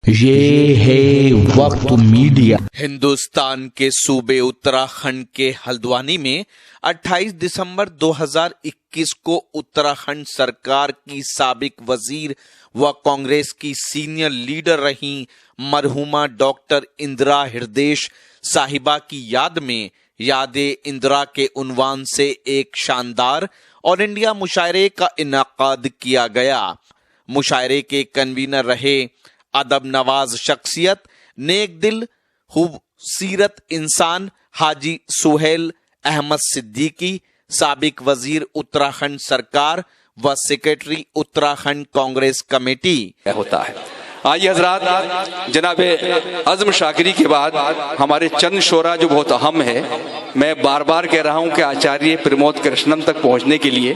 ये है वक्त मीडिया। हिंदुस्तान के सूबे उत्तराखंड के हल्द्वानी में 28 दिसंबर 2021 को उत्तराखंड सरकार की साबिक वजीर व कांग्रेस की सीनियर लीडर रही मरहुमा डॉक्टर इंदिरा हृदयेश साहिबा की याद में यादे इंदिरा के उन्वान से एक शानदार ऑल इंडिया मुशायरे का इनाकाद किया गया। मुशायरे के कन्वीनर रहे अदब नवाज शख्सियत, नेक दिल, खूबसीरत इंसान हाजी सुहेल अहमद सिद्दीकी, साबिक वजीर उत्तराखंड सरकार व सेक्रेटरी उत्तराखंड कांग्रेस कमेटी होता है। आइए हजरात, जनाबे अज़म शाकिरी के बाद हमारे चंद शोरा जो बहुत अहम है, मैं बार बार कह रहा हूं कि आचार्य प्रमोद कृष्णम तक पहुंचने के लिए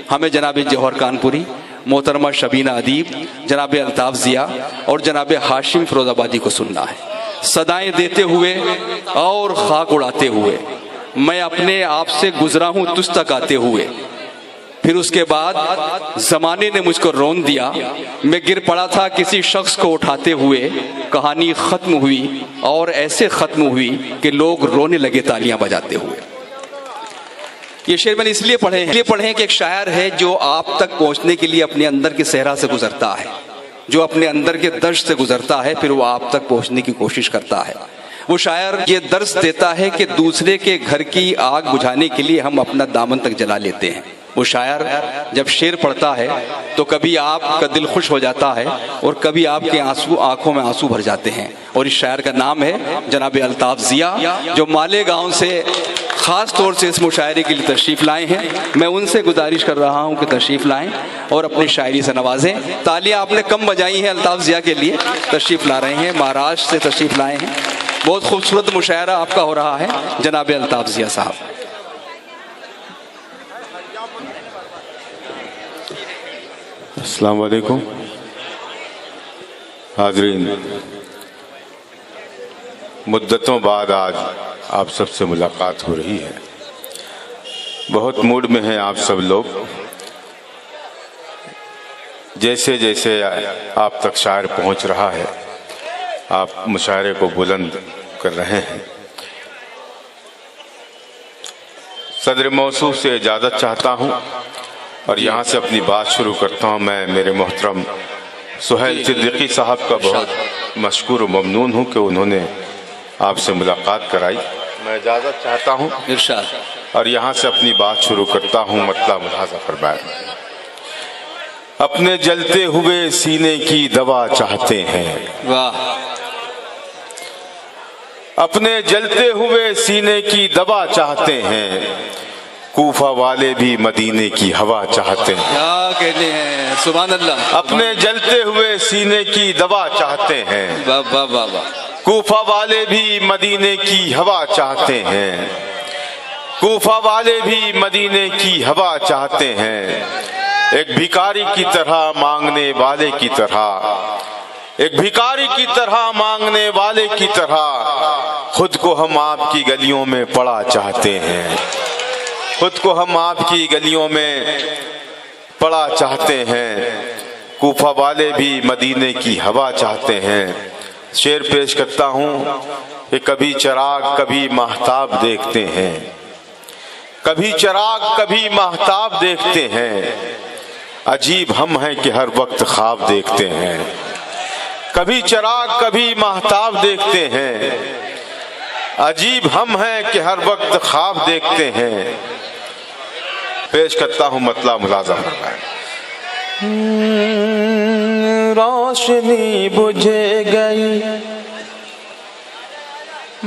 हमें जनाबे जौहर कानपुरी, मोहतरमा शबीना अदीब, जनाबे अल्ताफ जिया और जनाबे हाशिम फिरोजाबादी को सुनना है। सदाएं देते हुए और खाक उड़ाते हुए मैं अपने आप से गुजरा हूं तुझ तक आते हुए, फिर उसके बाद जमाने ने मुझको रोन दिया, मैं गिर पड़ा था किसी शख्स को उठाते हुए, कहानी खत्म हुई और ऐसे खत्म हुई कि लोग रोने लगे तालियां बजाते हुए। ये शेर मैंने इसलिए पढ़े हैं कि एक शायर है जो आप तक पहुंचने के लिए अपने अंदर के सहरा से गुजरता है, जो अपने अंदर के दर्श से गुजरता है, फिर वो आप तक पहुंचने की कोशिश करता है। वो शायर ये दर्श देता है कि दूसरे के घर की आग बुझाने के लिए हम अपना दामन तक जला लेते हैं। वो शायर जब शेर पढ़ता है तो कभी आपका दिल खुश हो जाता है और कभी आपके आंखों में आंसू भर जाते हैं। और इस शायर का नाम है जनाबे अल्ताफ जिया, जो मालेगांव से खास तौर से इस मुशायरे के लिए तशरीफ लाए हैं। मैं उनसे गुजारिश कर रहा हूं कि तशरीफ लाएं और अपनी शायरी से नवाजें। तालियां आपने कम बजाई हैं अल्ताफ जिया के लिए, तशरीफ ला रहे हैं, महाराष्ट्र से तशरीफ लाए हैं। बहुत खूबसूरत मुशायरा आपका हो रहा है जनाबे अल्ताफ जिया साहब। अस्सलाम वालेकुम हाज़रीन, मुद्दतों बाद आज आप सबसे मुलाकात हो रही है। बहुत मूड में हैं आप सब लोग। जैसे जैसे आप तक शायर पहुंच रहा है, आप मुशायरे को बुलंद कर रहे हैं। सदर मौसूफ से इजाज़त चाहता हूं और यहाँ से अपनी बात शुरू करता हूँ। मैं मेरे मोहतरम सुहेल सिद्दीकी साहब का बहुत मशकूर और ममनून हूँ कि उन्होंने आपसे मुलाकात कराई। मैं इजाज़त चाहता हूँ इरशाद और यहाँ से अपनी बात शुरू करता हूँ। मतलब मुलाज़ा फरमाएं। अपने जलते हुए सीने की दवा चाहते हैं, वाह। अपने जलते हुए सीने की दवा चाहते हैं, कूफा वाले भी मदीने की हवा चाहते हैं। क्या कहते हैं, सुभान अल्लाह। अपने जलते हुए सीने की दवा चाहते हैं, वाह वाह वाह वाह। कूफा वाले भी मदीने की हवा चाहते हैं, कूफा वाले भी मदीने की हवा चाहते हैं। एक भिखारी की तरह मांगने वाले की तरह, एक भिखारी की तरह मांगने वाले की तरह खुद को हम आपकी गलियों में पड़ा चाहते हैं, खुद को हम आपकी गलियों में पड़ा चाहते हैं। कूफा वाले भी मदीने की हवा चाहते हैं। शेर पेश करता हूँ कि कभी चिराग कभी महताब देखते हैं, कभी चिराग कभी महताब देखते हैं। अजीब हम हैं कि हर वक्त ख्वाब देखते हैं, कभी चिराग कभी महताब देखते हैं। अजीब हम हैं कि हर वक्त ख्वाब देखते हैं। पेश करता हूँ मतलब मुलाज़ा फरमाएं। रोशनी बुझ गई,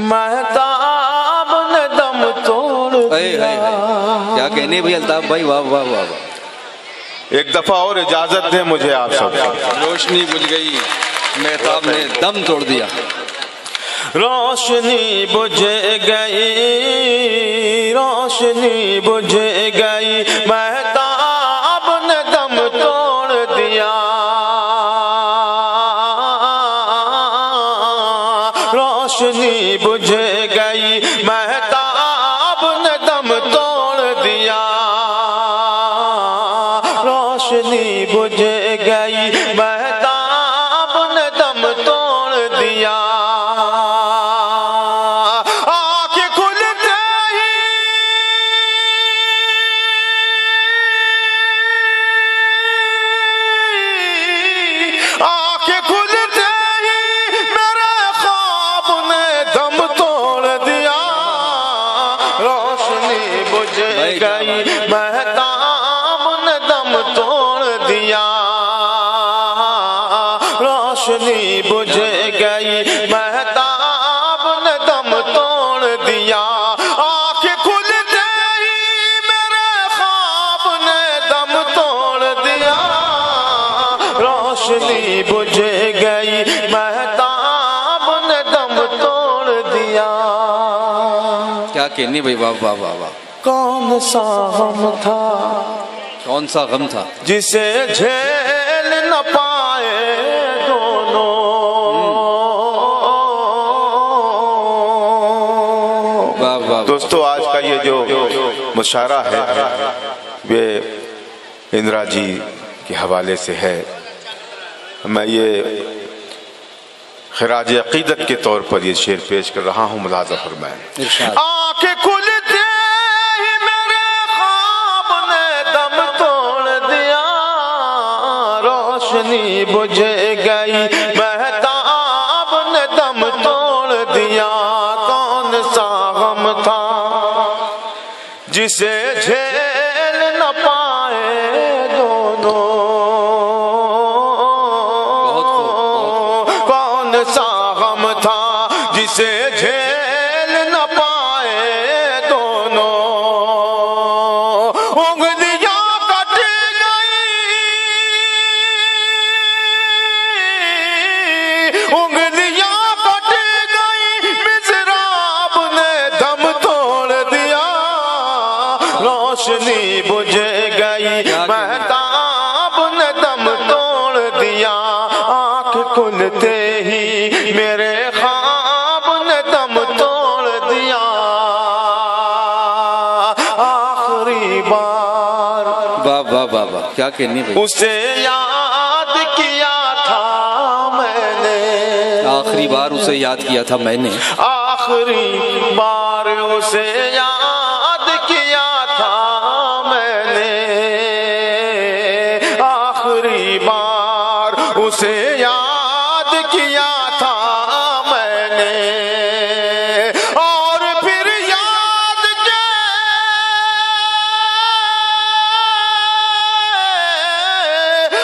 महताब ने दम तोड़ दिया। क्या कहने भाई अल्ताफ भाई, वाह वाह वाह वाह। एक दफा और इजाजत दें मुझे आप सब। रोशनी बुझ गई, महताब ने दम तोड़ दिया। रोशनी बुझ गई, रोशनी बुझ गई, महताब ने दम तोड़ दिया। रोशनी बुझ गई, महताब ने दम तोड़ दिया। रोशनी बुझ गई, महताब ने दम तोड़ बुझ गई महताब ने दम तोड़ दिया। आंखें खुलते ही मेरे ख्वाब ने दम तोड़ दिया। रोशनी बुझ गई महताब ने दम तोड़ दिया। क्या कहने भाई, वाह वाह वाह वाह। कौन सा गम था, कौन सा गम था जिसे झेल न पाए दोनों। वाह वाह। दोस्तों, आज का ये जो मुशायरा है वे इंदिरा जी के हवाले से है। मैं ये खिराज अकीदत के तौर पर ये शेर पेश कर रहा हूँ। मुलाज़ा फरमाएं। इरशाद। आंखें खुलते ही मेरे ख्वाब ने दम तोड़ दिया। रोशनी बुझ गई महताब ने दम तोड़ दिया। कौन सा गम था जिसे झेल न पाए दोनों। कौन सा गम था जिसे झेल न पाए दोनों। उंगलियां कट गई, उंगलियां कट गई, मिज़राब ने दम तोड़ दिया। रोशनी बुझ गई महताब ने दम तोड़ दिया। आंख खुलते ही मेरे ख्वाब ने दम तोड़ दिया। आखिरी बार वाह वाह वाह वाह। क्या कहने भाई। उसे याद किया था मैंने। आखिरी बार उसे याद किया था मैंने। आखिरी बार उसे याद किया था मैंने। आखिरी बार उसे याद किया था मैंने। और फिर याद के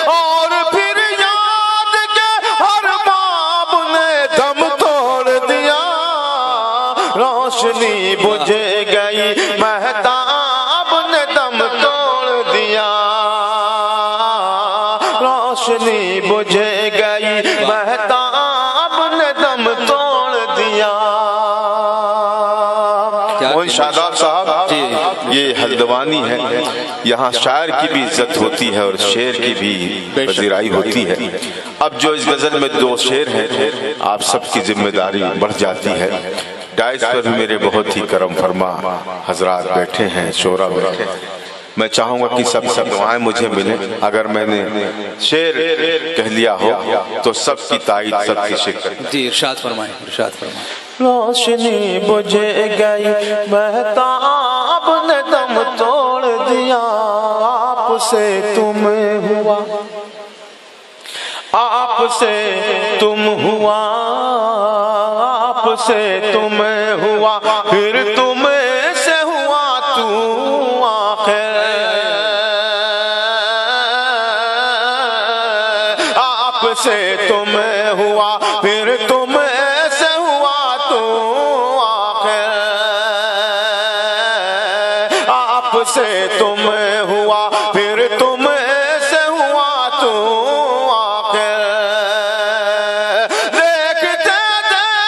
और फिर याद के हर बाब ने दम तोड़ दिया। रोशनी बुझ गई महताब ने दम तोड़ दिया। रोशनी बुझ गई महताब ने दम तोड़ दिया। मोहन शादाब साहब, ये हल्द्वानी है। यहाँ शायर की भी इज्जत होती है और शेर की भी पजीराई होती है। अब जो इस गजल में दो शेर हैं, आप सबकी जिम्मेदारी बढ़ जाती है। डाइस पर भी मेरे बहुत ही करम फरमा हजरात बैठे हैं, शोरा बैठे हैं। मैं चाहूंगा कि सब दुआएं मुझे मिले। अगर मैंने शेर कह लिया हो तो सबकी ताईद, सबकी शिकत। जी इरशाद फरमाएं, इरशाद फरमाएं। रोशनी बुझ गई महताब ने दम तोड़ दिया। आपसे तुम हुआ, आपसे तुम हुआ, आपसे तुम हुआ, फिर तुम से हुआ तू आखिर। आपसे तुम हुआ, फिर तुम से हुआ तू आखिर। आपसे तुम हुआ, फिर तुम से हुआ तू आखिर। देखते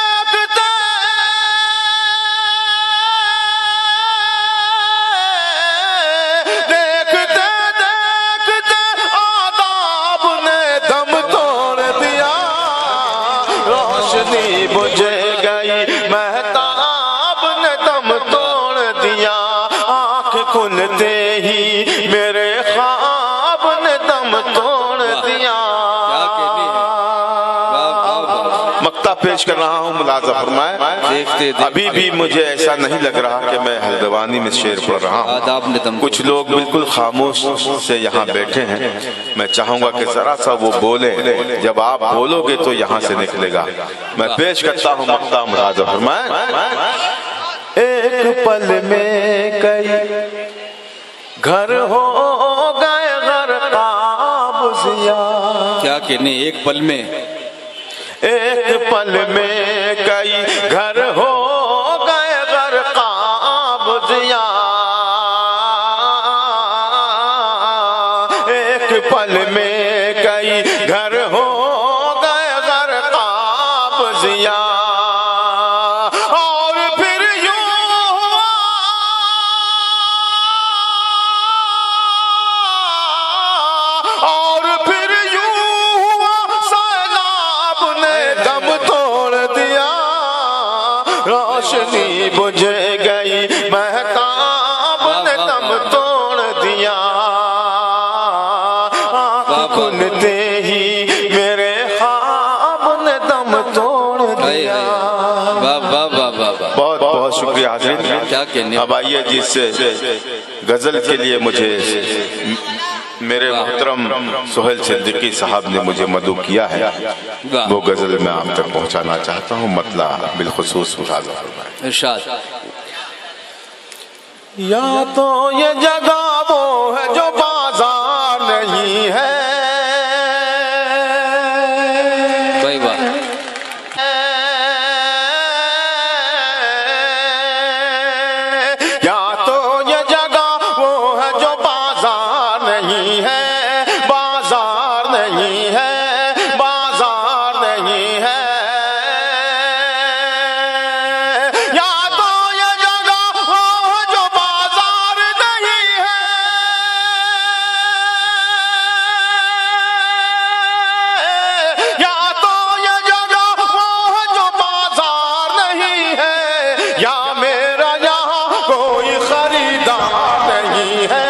देखते देखते देखते आदाब ने दम तोड़ दिया। रोशनी बुझ गई महताब ने दम तोड़ दिया। आंख खुलते ही मेरे ख्वाब ने दम तोड़ दिया। क्या कहने हैं। वाह वाह वाह। मक्ता पेश कर रहा हूँ, मुलाज़ा फरमाएं। देखते अभी भी मुझे ऐसा नहीं लग रहा कि मैं हल्द्वानी में शेर पढ़ रहा हूँ। आदाब ने दम कुछ लोग बिल्कुल खामोश से यहाँ बैठे हैं। मैं चाहूंगा कि जरा सा वो बोले। जब आप बोलोगे तो यहाँ से निकलेगा। मैं पेश करता हूँ मक्ता, मुलाज़ा फरमाएं। एक पल में कई घर हो गए घर काबुजिया। क्या कहने। एक पल में एक पल में कई घर हो गए गरकाब जिया, एक पल में कई घर हो गए गरकाब जिया। और फिर यूं हुआ, और फिर यूं हुआ, सैलाब ने दम तोड़ दिया, रोशनी बुझ गई, महताब ने दम तोड़ दिया। आँख खुलते ही मेरे ख्वाब ने दम तोड़ दिया। वाह वाह वाह वाह वाह, बहुत बहुत शुक्रिया हाज़रीन। क्या कहने। अब आइए जिससे गजल के लिए मुझे मेरे मोहतरम सोहेल सिद्दीकी साहब ने मुझे मदऊ किया है, वाह। वो गजल मैं आप तक पहुंचाना चाहता हूँ। मतला बिलखुसूस मुराद फरमाएं। इरशाद। या तो ये जगह वो है जो बाजार नहीं है, भाई वाह, या तो ये जगह वो है जो बाजार नहीं है, बाजार नहीं है, बाजार नहीं है। या तो ये जगह वो है जो बाजार नहीं है, या तो ये जगह वो है जो बाजार नहीं है, या मेरा यहाँ कोई खरीदार नहीं है,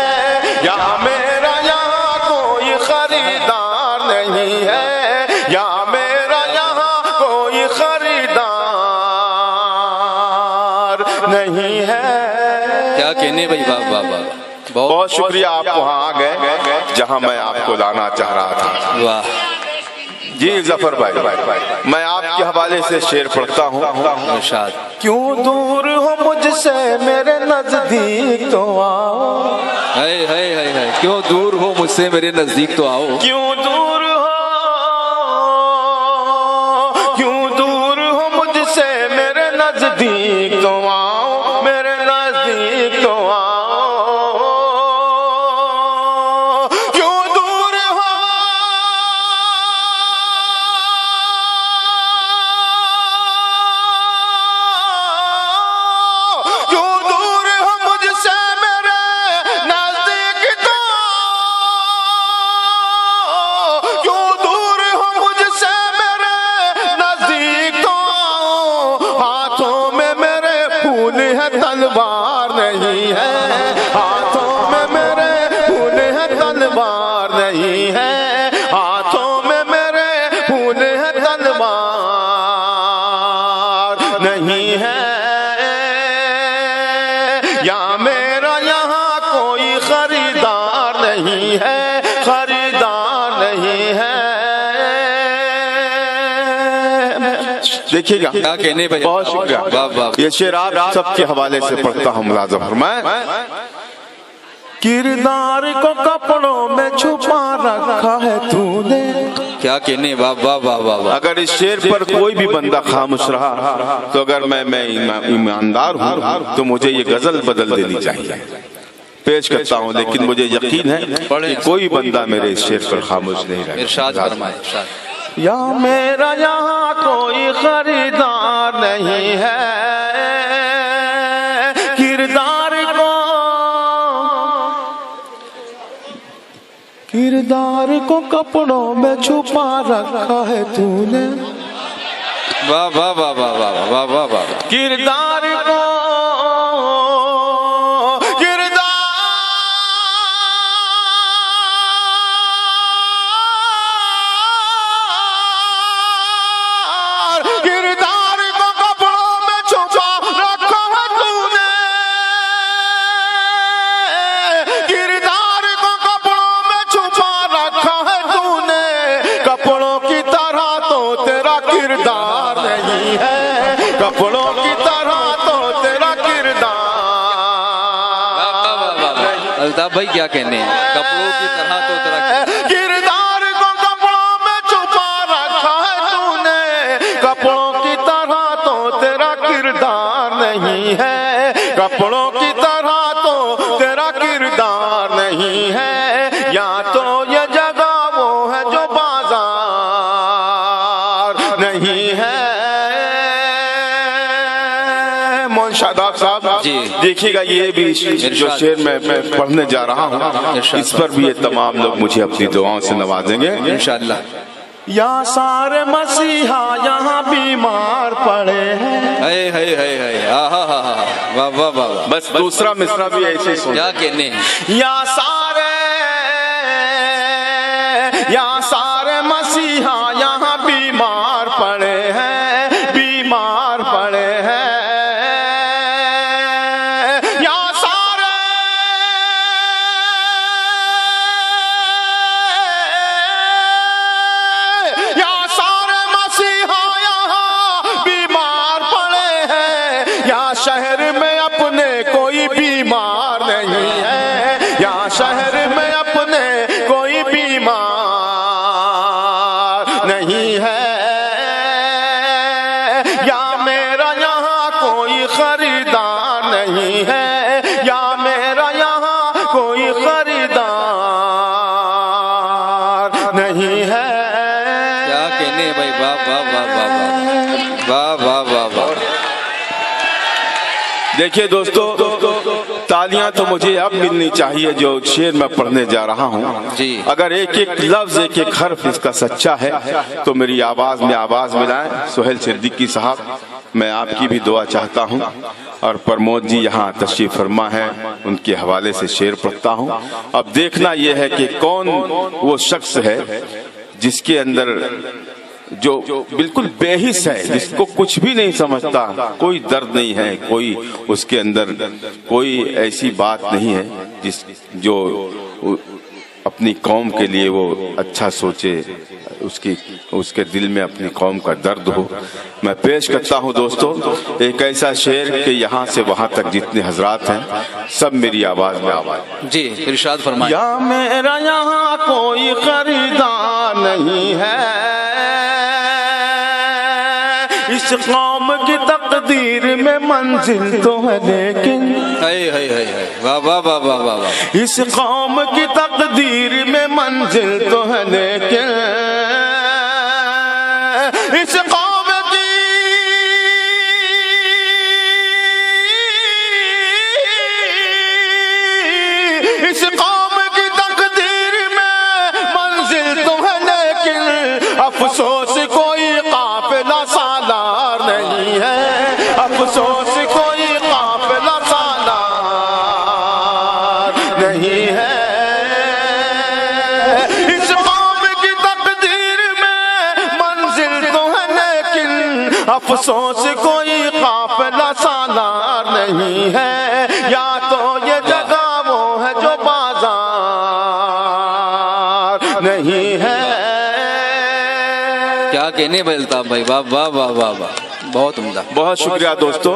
या मेरा यहाँ कोई खरीदार नहीं है, या मेरा यहाँ कोई खरीदार नहीं है। क्या कहने भाई, वाह वाह वाह, बहुत बहुत शुक्रिया, आप वहाँ आ गए जहाँ मैं आपको लाना चाह रहा था। वाह। जी जफर भाई, मैं आपके हवाले से शेर पढ़ता हूँ। इरशाद। क्यों दूर हो मुझसे मेरे नजदीक तो आओ, है, क्यों दूर हो मुझसे मेरे नजदीक तो आओ। क्यों दूर हो, क्यों दूर हो मुझसे मेरे नजदीक तो आओ, मेरे नजदीक तो आओ। क्यों दूर हो, क्यों दूर हो मुझसे मेरे नजदीक तो, क्यों दूर हो मुझसे मेरे नजदीक तो। हाथों में मेरे फूल है तलवार नहीं है, हाथों में मेरे फूल है तलवार नहीं है, हाथों में मेरे फूल है तलवार नहीं है। या मेरा यहाँ कोई खरीदार नहीं है, खरीदार नहीं है। देखिएगा, क्या कहने भाई, बहुत शुक्रिया। वाह वाह। ये शेर आप सबके हवाले से पढ़ता हूँ, मुलाज़ा फरमाएं। किरदार को कपड़ों में छुपा रखा है तूने। क्या कहने, वाह वाह वाह वाह वाह। अगर इस शेर पर कोई भी बंदा खामोश रहा तो अगर मैं ईमानदार हूँ तो मुझे ये गजल बदल देनी चाहिए। पेश करता हूँ, लेकिन मुझे यकीन है कि कोई बंदा मेरे इस शेर पर खामोश नहीं रहेगा। इरशाद फरमाए, इरशाद। या मेरा यहाँ कोई खरीदार नहीं है, किरदार को कपड़ों में छुपा रखा है तूने। वाह वाह वाह वाह वाह वाह वाह वाह। किरदार को, किरदार को कपड़ों में छुपा रखा है तूने, किरदार को कपड़ों में छुपा रखा है तूने। कपड़ों की तरह तो तेरा किरदार नहीं है, कपड़ों की तरह तो तेरा किरदार। अल्ताफ भाई क्या कहने हैं, कपड़ों की तरह तो तेरा किरदार को कपड़ों में छुपा रखा है तूने, कपड़ों की तरह तो तेरा किरदार नहीं है, या तो ये जगह वो है जो बाजार नहीं है। मोहन शादाब साहब जी। देखिएगा, ये भी जो शेर मैं पढ़ने जा रहा हूँ, इस पर भी ये तमाम लोग मुझे अपनी दुआओं से नवाजेंगे इंशाअल्लाह। या सारे मसीहा यहाँ बीमार पड़े हैं। वाह वाह वाह। बस दूसरा मिसरा भी ऐसे सुन। क्या कहने हैं? या सारे मसीहा यहाँ बीमार पड़े हैं, बीमार पड़े हैं। शहर में अपने कोई बीमार नहीं है, या शहर में अपने कोई बीमार नहीं है, या मेरा यहाँ कोई खरीदार नहीं है, या मेरा यहाँ कोई खरीदार नहीं है। क्या कहने भाई, वाह वाह वाह वाह वाह वाह वाह वाह। देखिए दोस्तों, तालियां तो मुझे अब मिलनी चाहिए जो शेर मैं पढ़ने जा रहा हूँ जी। अगर एक एक लफ्ज, एक एक हर्फ इसका सच्चा है तो मेरी आवाज में आवाज मिलाएं। सुहेल सिद्दीकी साहब, मैं आपकी भी दुआ चाहता हूँ, और प्रमोद जी यहाँ तशरीफ फरमा है, उनके हवाले से शेर पढ़ता हूँ। अब देखना यह है कि कौन वो शख्स है जिसके अंदर जो बिल्कुल बेहिस है, जिसको कुछ भी नहीं समझता, कोई दर्द नहीं है, कोई उसके अंदर कोई ऐसी बात नहीं है जो अपनी कौम के लिए वो अच्छा सोचे, उसके दिल में अपनी कौम का दर्द हो। मैं पेश करता हूँ दोस्तों एक ऐसा शेर कि यहाँ से वहाँ तक जितने हजरात हैं सब मेरी आवाज में आवाज। जी इरशाद फरमाएं। या मेरा यहाँ कोई खरीदार नहीं है, इस कौम की तकदीर में मंजिल तो है लेकिन, वाह वाह वाह वाह वाह। इस कौम की तकदीर में मंजिल तो है लेकिन, इस कौम की तकदीर में मंजिल तो है लेकिन, अफसोस कोई काफिला सालार नहीं है, अफसोस कोई काफिला सालार नहीं है। इस कौम की तकदीर में मंजिल तो है लेकिन, अफसोस कोई काफिला सालार नहीं है, या तो ये जगह वो है जो बाजार नहीं है। क्या कहने भाई अल्ताफ भाई, वाह वाह वाह वाह वाह, बहुत उम्दा। बहुत शुक्रिया दोस्तों।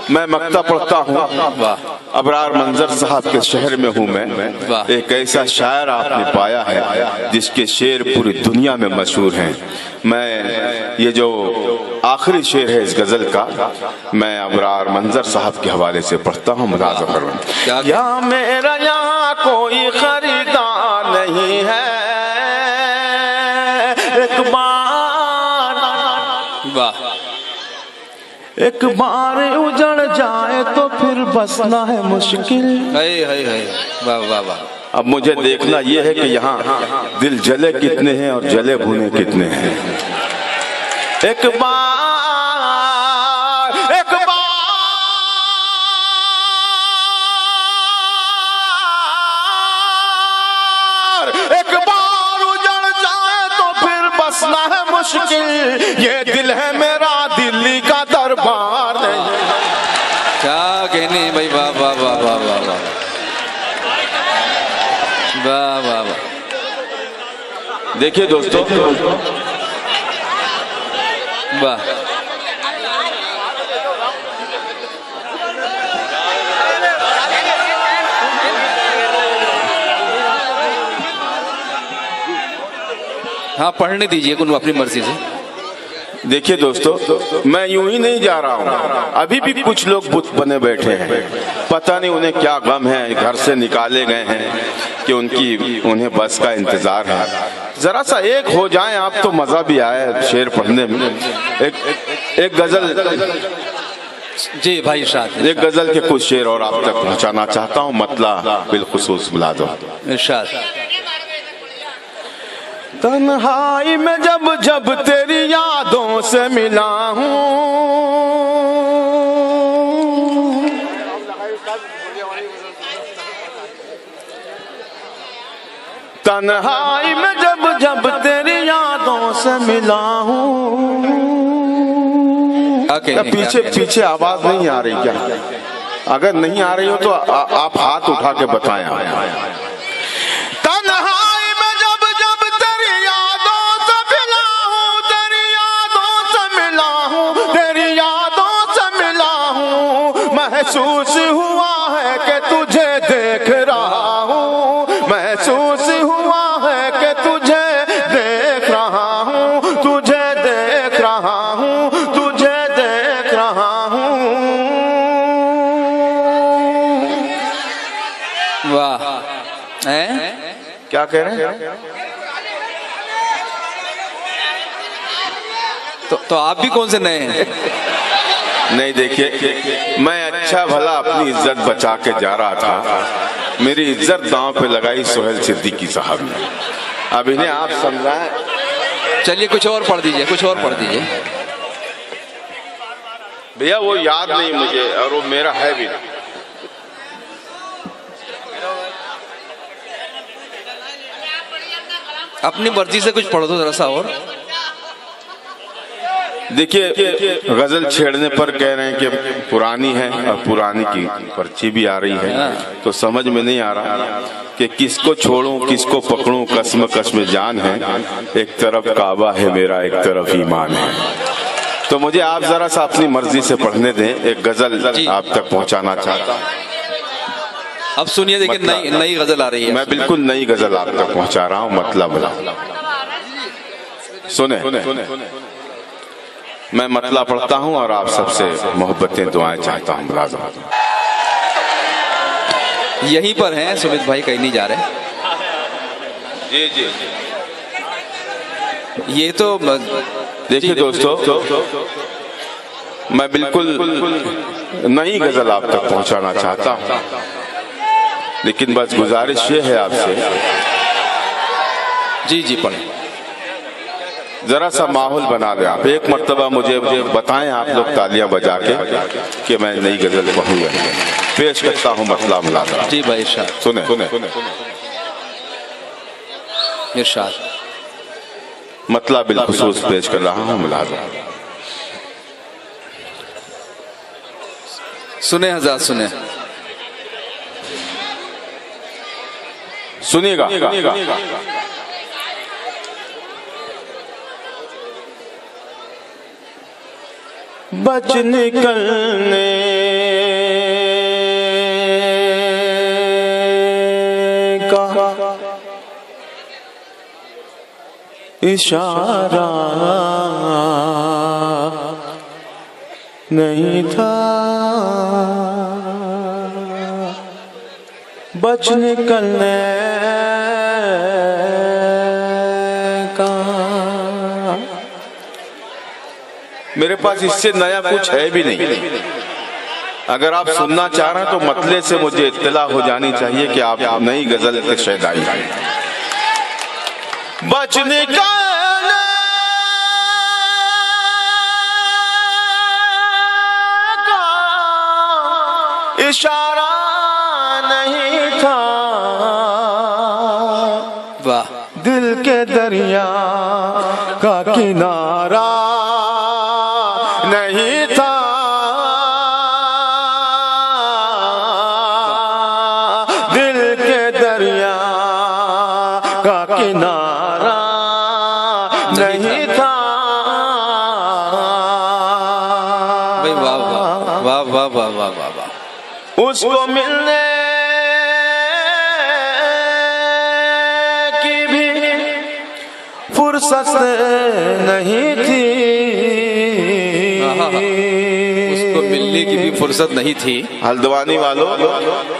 मैं मक्ता पढ़ता हूँ। वाह। अबरार मंजर साहब के शहर में हूँ मैं। एक ऐसा शायर आपने पाया है जिसके शेर पूरी दुनिया में मशहूर हैं। मैं ये जो आखिरी शेर है इस गजल का, मैं अबरार मंजर साहब के हवाले से पढ़ता हूँ। मुलाज़ा फरमाएं। या मेरा यहाँ कोई खरीदार नहीं है, एक बार उजड़ जाए तो फिर बसना है मुश्किल। वाह वाह वाह। अब मुझे देखना यह है कि यहाँ दिल जले कितने हैं और जले भुने कितने हैं। एक बार उजड़ जाए तो फिर बसना है मुश्किल, ये दिल है मेरा दिल्ली का दरबार नहीं। क्या कहने भाई, वाह वाह वाह वाह वाह वाह वाह वाह वाह। देखिए दोस्तों, वाह। हाँ पढ़ने दीजिए उनको अपनी मर्जी से। देखिए दोस्तों, मैं यूं ही नहीं जा रहा हूं। अभी भी कुछ लोग बुत बने बैठे हैं, पता नहीं उन्हें क्या गम है, घर से निकाले गए हैं कि उन्हें बस का इंतजार है। जरा सा एक हो जाएं आप तो मजा भी आए शेर पढ़ने में। एक गजल, जी भाई इरशाद। एक गजल के कुछ शेर और आप तक पहुंचाना चाहता हूं, मतला बिलखुसूस बुला दो। इरशाद। तन्हाई में जब जब तेरी यादों से मिला हूँ, तन्हाई में जब जब तेरी यादों से मिला हूँ। पीछे पीछे आवाज नहीं आ रही क्या? अगर नहीं आ रही हो तो आप हाथ उठा के बताएं। तन्हाई में जब जब तेरी यादों से मिला हूँ, तेरी यादों से मिला हूँ, तेरी यादों से मिला हूँ, महसूस हुआ है कि तुझे देख रहा हूँ, महसूस हुआ है कि तुझे देख रहा हूँ, तुझे देख रहा हूँ, तुझे देख रहा हूँ। वाह। क्या कह रहे हैं? तो आप भी कौन से नए हैं? नहीं, देखिए, मैं अच्छा भला अपनी इज्जत बचा के जा रहा था, मेरी इज्जत दांव पे लगाई सोहेल सिद्दीकी साहब ने। अब इन्हें आप समझाएं। चलिए कुछ और पढ़ दीजिए, कुछ और पढ़ दीजिए। भैया वो याद नहीं मुझे, और वो मेरा है भी नहीं। अपनी मर्जी से कुछ पढ़ दो जरा सा और। देखिए, गजल छेड़ने पर कह रहे हैं कि पुरानी है और पुरानी की पर्ची भी आ रही है, तो समझ में नहीं आ रहा कि किसको छोड़ूं किसको पकड़ूं, कसम कसम जान है, एक तरफ काबा है मेरा, एक तरफ ईमान है। तो मुझे आप जरा सा अपनी मर्जी से पढ़ने दें, एक गजल आप तक पहुंचाना चाहता हूं। अब सुनिए, देखिए नई गजल आ रही है। मैं बिल्कुल नई गजल आप तक पहुंचा रहा हूं, मतलब सुने। मैं मतला पढ़ता हूं और आप सबसे मोहब्बतें दुआएं चाहता हूं। मुलाज़म यहीं पर हैं सुमित भाई, कहीं नहीं जा रहे। जी जी। ये तो देखिए दोस्तों, मैं बिल्कुल नई गजल आप तक पहुंचाना चाहता हूं, लेकिन बस गुजारिश ये है आपसे। जी जी पढ़े। जरा सा माहौल बना दे आप। एक मर्तबा मुझे बताएं आप लोग तालियां बजा के कि मैं नई गजल पढ़ूंगा। पेश करता हूं मतला मुलाज़म। जी भाई इरशाद। सुने इरशाद। मतला बिलखुसूस पेश कर रहा हूं मुलाज़म। सुने हज़रात, सुने। सुनिएगा। बच निकलने का इशारा नहीं था, बच निकलने का। मेरे पास इससे नया कुछ है भी नहीं। अगर आप सुनना चाह रहे हैं तो मतले से मुझे इत्तला हो जानी चाहिए कि आप नई गजल के शहदाई हैं। बच निकलने का इशारा नहीं था, वाह। दिल के दरिया का किनारा नहीं था, दिल के दरिया का किनारा नहीं था। भाई वाह वाह वाह वाह वाह वाह वाह वाह। उसको मिलने की भी फुर्सत नहीं थी, उसको मिलने की भी फुर्सत नहीं थी। हल्द्वानी वालों,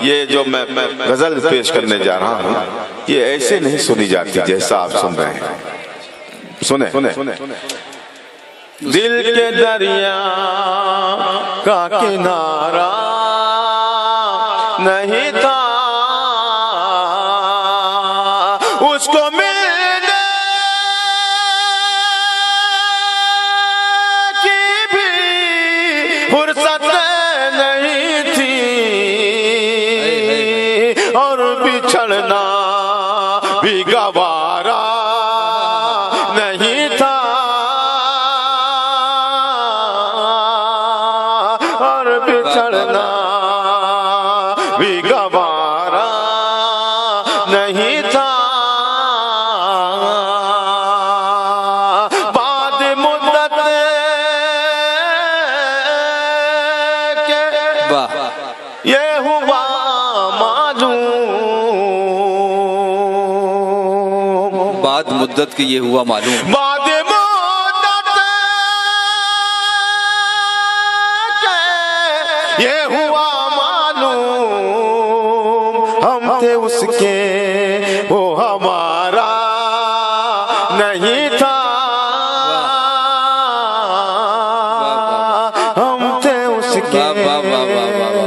ये जो मैं गजल पेश करने जा रहा हूँ, ये ऐसे नहीं सुनी जाती जैसा आप सुन रहे हैं। सुने, दिल के दरिया का किनारा नहीं था, उसको मिलने की भी फुर्सत नहीं थी, और बिछड़ना भी गवारा नहीं था, और बिछड़ना भी गवारा नहीं था। बाद मुद्दत के वाह, ये हुआ मालूम, बाद मुद्दत के ये हुआ मालूम। बाद मुद्दत के ये हुआ मालूम, हम थे उसके वो हमारा नहीं था, हम थे उसके। वाह, वाह, वाह, वाह, वाह, वाह।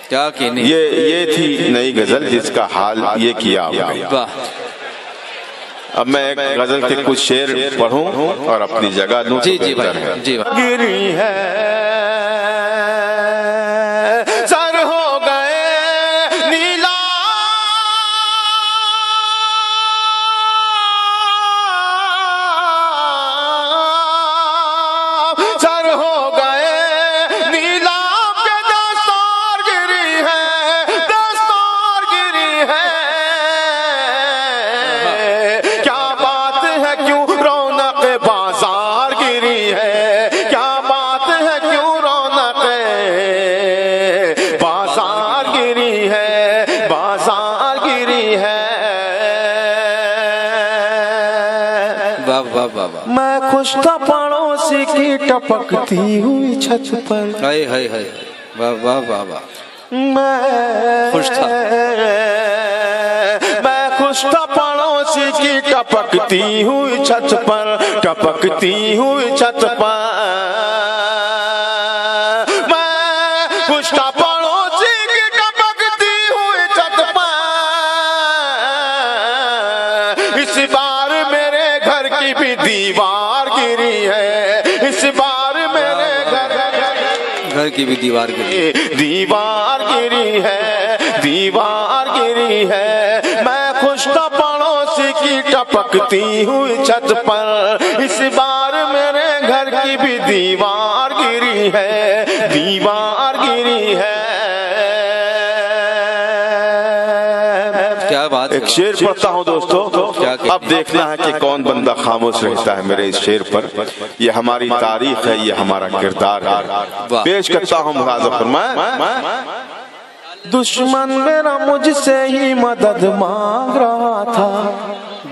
क्या कहने। ये थी नई गजल जिसका हाल ये किया आपने। वाह, अब मैं एक गजल के कुछ शेर पढ़ूं और अपनी जगह दूं। जी जी भाई, जी भाई। गिरी है सर हो गए नीला, सर हो गए नीला के दस्तार गिरी है, दस्तार गिरी है। क्या बात है क्यों रौनक बाजार गिरी है, क्या बात है क्यों रौनक बाजार गिरी है, बाजार गिरी है। वाह, वाह, वाह, वाह। मैं खुश था पड़ोसी की टपकती हुई छत पर, हाय हाय हाय, वाह वाह वाह वाह। मैं खुश था। मैं खुश था पड़ोसी की टपकती हुई छत पर, टपकती हुई छत पर। मैं खुश था पड़ोसी की टपकती हुई छत पर। इस बार मेरे घर की भी दीवार गिरी है, इस बार मेरे घर की भी दीवार गिरी, दीवार गिरी है, दीवार गिरी है। मैं खुश था पड़ोसी की टपकती हुई छत पर, इस बार मेरे घर की भी दीवार गिरी है, दीवार गिरी है। क्या बात। एक शेर पढ़ता हूँ दोस्तों, अब देखना है कि कौन बंदा खामोश रहता है मेरे इस शेर पर। ये हमारी तारीख है, ये हमारा किरदार है। पेश करता हूँ मुलाज़ा फरमाएं। दुश्मन मेरा मुझसे ही मदद मांग रहा था,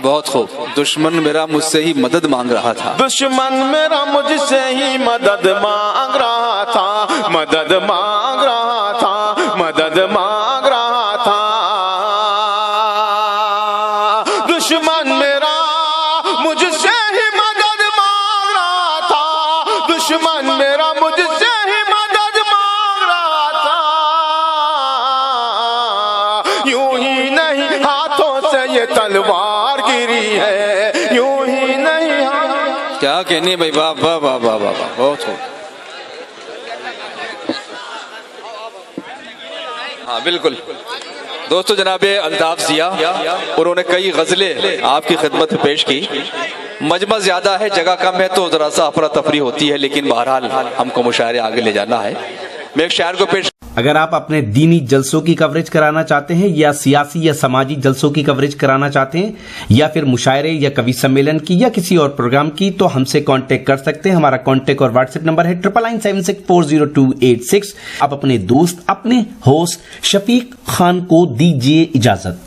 बहुत खूब। दुश्मन मेरा मुझसे ही मदद मांग रहा था, दुश्मन मेरा मुझसे ही मदद मांग रहा था, मदद मांग रहा था, मदद मांग रहा था। दुश्मन मेरा मुझसे ही मदद मांग रहा था, दुश्मन मेरा मुझसे ही मदद मांग रहा था। यूं ही नहीं हाथों से ये तलवार गिरी है, यूं ही नहीं। क्या कहने भाई, वाह वाह वाह वाह वाह, बहुत खूब। हाँ बिल्कुल दोस्तों, जनाब अल्ताफ जिया उन्होंने कई गजलें आपकी खिदमत में पेश की। मजमा ज्यादा है, जगह कम है, तो जरा सा अफरा तफरी होती है, लेकिन बहरहाल हमको मुशायरे आगे ले जाना है। मैं एक शायर को पेश। अगर आप अपने दीनी जलसों की कवरेज कराना चाहते हैं या सियासी या समाजी जलसों की कवरेज कराना चाहते हैं या फिर मुशायरे या कवि सम्मेलन की या किसी और प्रोग्राम की, तो हमसे कांटेक्ट कर सकते हैं। हमारा कांटेक्ट और व्हाट्सएप नंबर है 9976400286। आप अपने दोस्त, अपने होस्ट शफीक खान को दीजिए इजाजत।